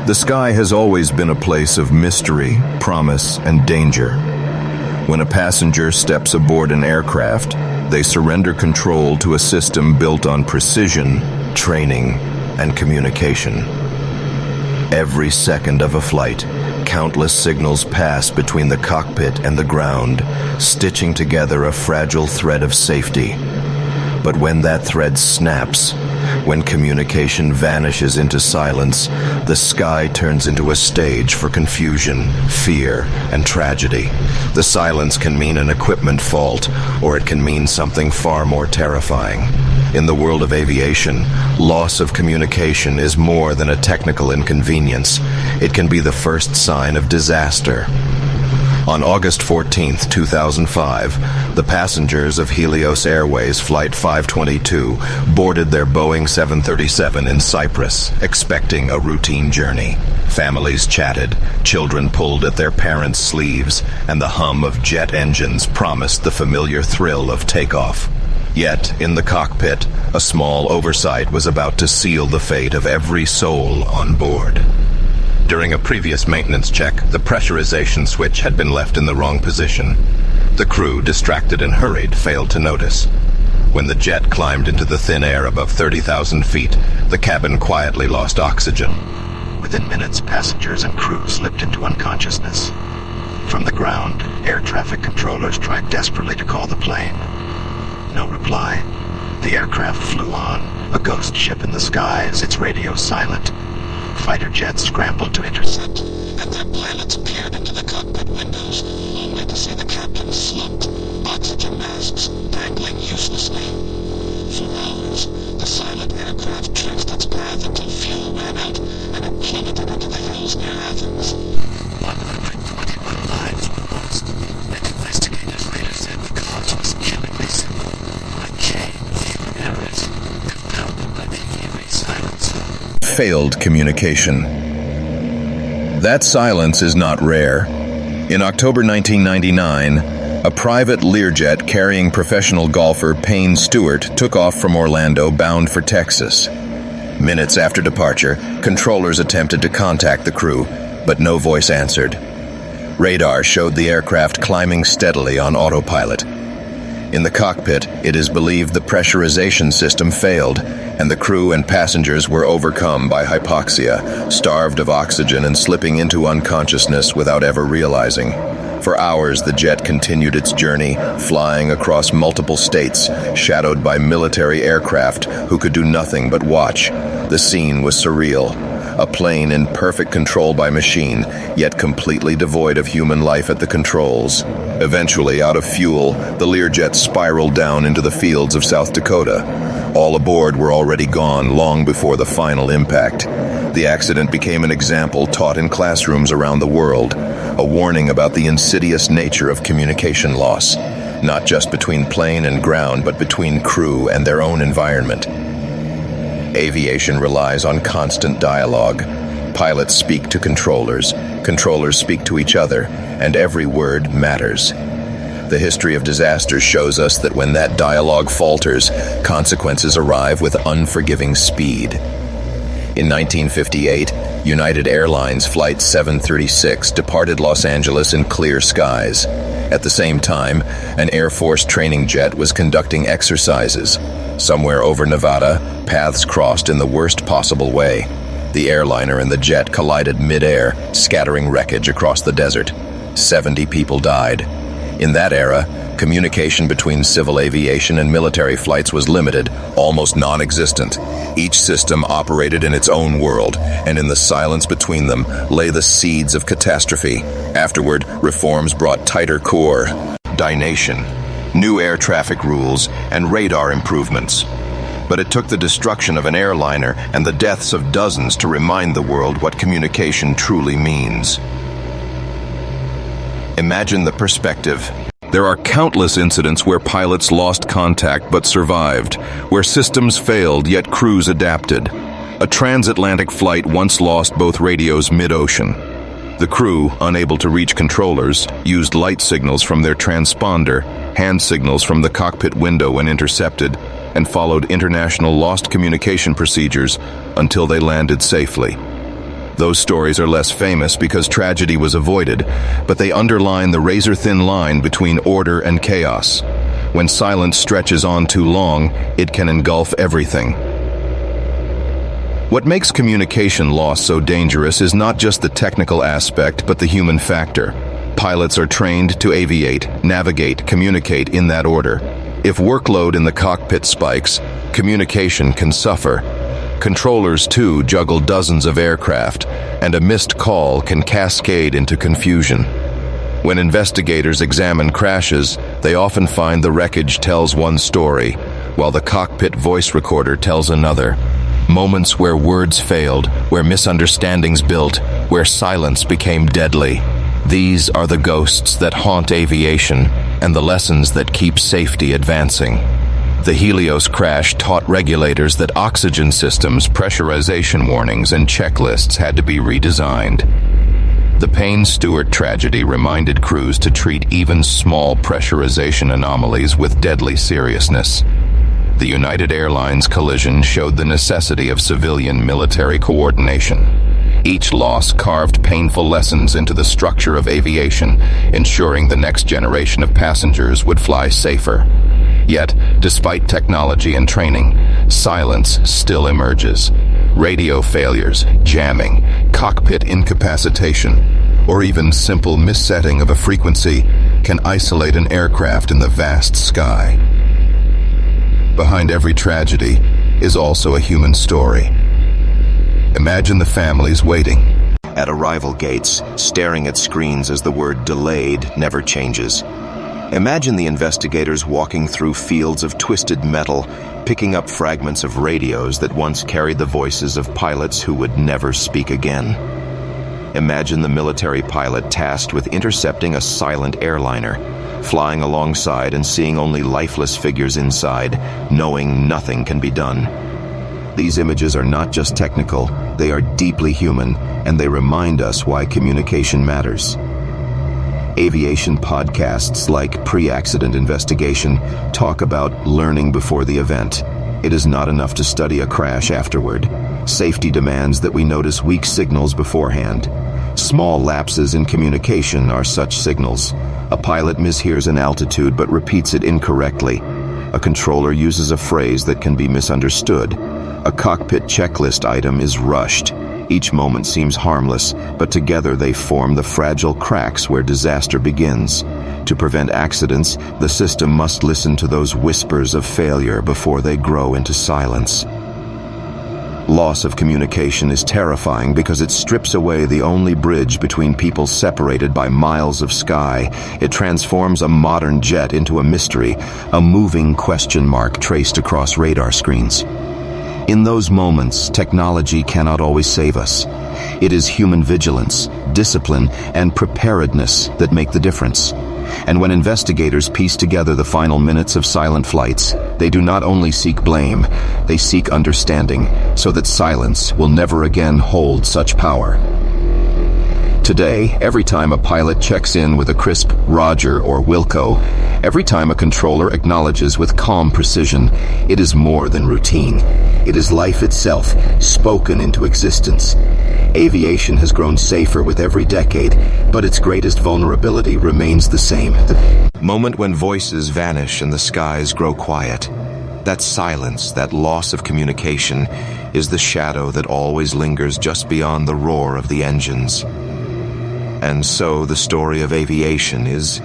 The sky has always been a place of mystery, promise, and danger. When a passenger steps aboard an aircraft, they surrender control to a system built on precision, training, and communication. Every second of a flight, countless signals pass between the cockpit and the ground, stitching together a fragile thread of safety. But when that thread snaps, when communication vanishes into silence, the sky turns into a stage for confusion, fear, and tragedy. The silence can mean an equipment fault, or it can mean something far more terrifying. In the world of aviation, loss of communication is more than a technical inconvenience. It can be the first sign of disaster. On August 14, 2005, the passengers of Helios Airways Flight 522 boarded their Boeing 737 in Cyprus, expecting a routine journey. Families chatted, children pulled at their parents' sleeves, and the hum of jet engines promised the familiar thrill of takeoff. Yet, in the cockpit, a small oversight was about to seal the fate of every soul on board. During a previous maintenance check, the pressurization switch had been left in the wrong position. The crew, distracted and hurried, failed to notice. When the jet climbed into the thin air above 30,000 feet, the cabin quietly lost oxygen. Within minutes, passengers and crew slipped into unconsciousness. From the ground, air traffic controllers tried desperately to call the plane. No reply. The aircraft flew on, a ghost ship in the skies, its radio silent. Fighter jets scrambled to intercept, and their pilots peered into the cockpit windows, only to see the captain's slumped, oxygen masks dangling uselessly. For hours, the silent aircraft traced its path until fuel ran out, and it plummeted into the hills near Athens. 121 lives were lost, and investigators later said the cause was killingly simple: a chain of human errors, compounded by the eerie silence. Failed communication. That silence is not rare. In October 1999, a private Learjet carrying professional golfer Payne Stewart took off from Orlando bound for Texas. Minutes after departure, controllers attempted to contact the crew, but no voice answered. Radar showed the aircraft climbing steadily on autopilot. In the cockpit, it is believed the pressurization system failed, and the crew and passengers were overcome by hypoxia, starved of oxygen and slipping into unconsciousness without ever realizing. For hours, the jet continued its journey, flying across multiple states, shadowed by military aircraft who could do nothing but watch. The scene was surreal. A plane in perfect control by machine, yet completely devoid of human life at the controls. Eventually, out of fuel, the Learjet spiraled down into the fields of South Dakota. All aboard were already gone long before the final impact. The accident became an example taught in classrooms around the world, a warning about the insidious nature of communication loss, not just between plane and ground, but between crew and their own environment. Aviation relies on constant dialogue. Pilots speak to controllers speak to each other, and every word matters. The history of disasters shows us that when that dialogue falters, consequences arrive with unforgiving speed. In 1958, United Airlines Flight 736 departed Los Angeles in clear skies. At the same time, an Air Force training jet was conducting exercises. Somewhere over Nevada, paths crossed in the worst possible way. The airliner and the jet collided mid-air, scattering wreckage across the desert. 70 people died. In that era, communication between civil aviation and military flights was limited, almost non-existent. Each system operated in its own world, and in the silence between them lay the seeds of catastrophe. Afterward, reforms brought tighter coordination, new air traffic rules, and radar improvements. But it took the destruction of an airliner and the deaths of dozens to remind the world what communication truly means. Imagine the perspective. There are countless incidents where pilots lost contact but survived, where systems failed yet crews adapted. A transatlantic flight once lost both radios mid-ocean. The crew, unable to reach controllers, used light signals from their transponder, hand signals from the cockpit window when intercepted, and followed international lost communication procedures until they landed safely. Those stories are less famous because tragedy was avoided, but they underline the razor-thin line between order and chaos. When silence stretches on too long, it can engulf everything. What makes communication loss so dangerous is not just the technical aspect, but the human factor. Pilots are trained to aviate, navigate, communicate in that order. If workload in the cockpit spikes, communication can suffer. Controllers, too, juggle dozens of aircraft, and a missed call can cascade into confusion. When investigators examine crashes, they often find the wreckage tells one story, while the cockpit voice recorder tells another. Moments where words failed, where misunderstandings built, where silence became deadly. These are the ghosts that haunt aviation and the lessons that keep safety advancing. The Helios crash taught regulators that oxygen systems, pressurization warnings, and checklists had to be redesigned. The Payne Stewart tragedy reminded crews to treat even small pressurization anomalies with deadly seriousness. The United Airlines collision showed the necessity of civilian-military coordination. Each loss carved painful lessons into the structure of aviation, ensuring the next generation of passengers would fly safer. Yet, despite technology and training, silence still emerges. Radio failures, jamming, cockpit incapacitation, or even simple missetting of a frequency can isolate an aircraft in the vast sky. Behind every tragedy is also a human story. Imagine the families waiting at arrival gates, staring at screens as the word delayed never changes. Imagine the investigators walking through fields of twisted metal, picking up fragments of radios that once carried the voices of pilots who would never speak again. Imagine the military pilot tasked with intercepting a silent airliner, flying alongside and seeing only lifeless figures inside, knowing nothing can be done. These images are not just technical, they are deeply human, and they remind us why communication matters. Aviation podcasts like Pre-Accident Investigation talk about learning before the event. It is not enough to study a crash afterward. Safety demands that we notice weak signals beforehand. Small lapses in communication are such signals. A pilot mishears an altitude but repeats it incorrectly. A controller uses a phrase that can be misunderstood. A cockpit checklist item is rushed. Each moment seems harmless, but together they form the fragile cracks where disaster begins. To prevent accidents, the system must listen to those whispers of failure before they grow into silence. Loss of communication is terrifying because it strips away the only bridge between people separated by miles of sky. It transforms a modern jet into a mystery, a moving question mark traced across radar screens. In those moments, technology cannot always save us. It is human vigilance, discipline, and preparedness that make the difference. And when investigators piece together the final minutes of silent flights, they do not only seek blame, they seek understanding, so that silence will never again hold such power. Today, every time a pilot checks in with a crisp Roger or Wilco, every time a controller acknowledges with calm precision, it is more than routine. It is life itself, spoken into existence. Aviation has grown safer with every decade, but its greatest vulnerability remains the same. The moment when voices vanish and the skies grow quiet. That silence, that loss of communication, is the shadow that always lingers just beyond the roar of the engines. And so the story of aviation is